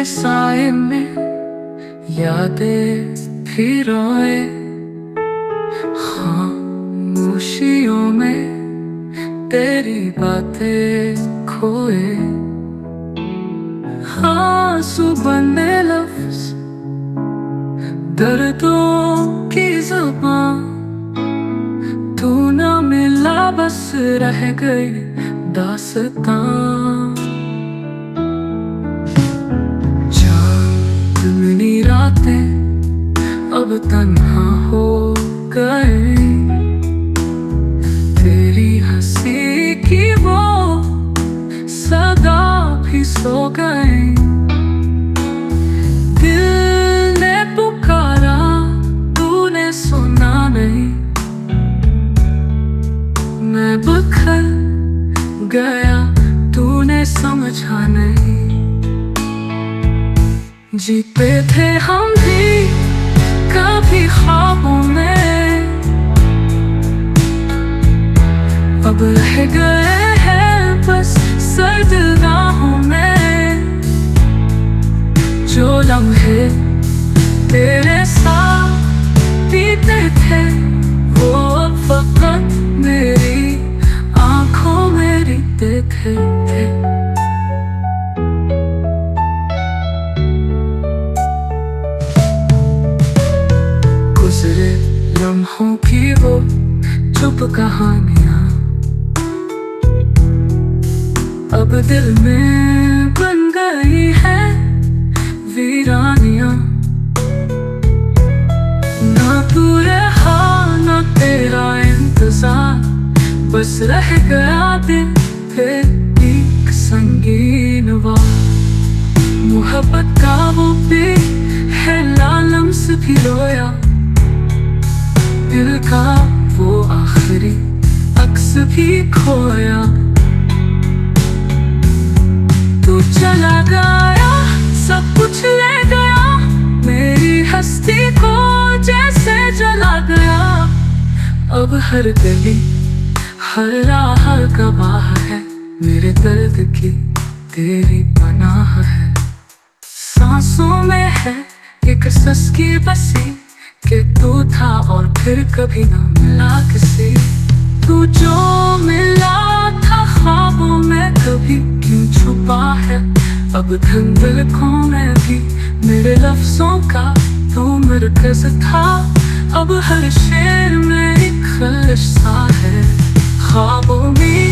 के साए में यादें भी रोए, खामोशियों में तेरी बातें खोए। आंसू बने लफ्ज, दर्दों की ज़ुबान, तू ना मिला बस रह गई दास्तां। चांदनी रातें अब तन्हा हो गए, तेरी हंसी की वो सदा भी सो गए। दिल ने पुकारा तूने सुना नहीं, मैं बिखर गया तूने समझा नहीं। जीते थे हम भी कभी ख्वाबों में, अब रह गए हैं बस सर्द राहों में। जो लम्हे तेरे साथ बीते थे वो अब फकत मेरी आंखों में दिखते थे। गुज़रे लम्हों की वो चुप कहानियाँ अब दिल में बन गई है वीरानियाँ। ना तू रहा ना तेरा इंतजार, बस रह गया दिल पे एक संगीन वार। मोहब्बत का वो भी है लम्स भी रोया, दिल का वो आखिरी अक्स भी खोया। तू चला गया सब कुछ ले गया, मेरी हस्ती को जैसे जला गया। अब हर गली हर राह गवाह है मेरे दर्द की तेरी पनाह है। सांसों में है एक सस्की बसी कि तू था और फिर कभी ना मिला किसी। तू जो मिला था ख्वाबों में कभी क्यों छुपा है, अब धुंधलकों में भी मेरे लफ्जों का तू मरकज़ था। अब हर शेर में एक खलिश सा है, ख्वाबों में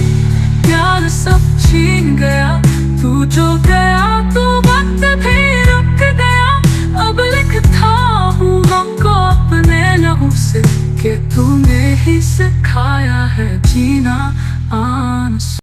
प्यार सब छीन गया। तू जो गया तो वक्त भी रुक गया, अब लिखता हूँ हमको अपने लहू से कि तूने ही सिखाया है जीना आंसू।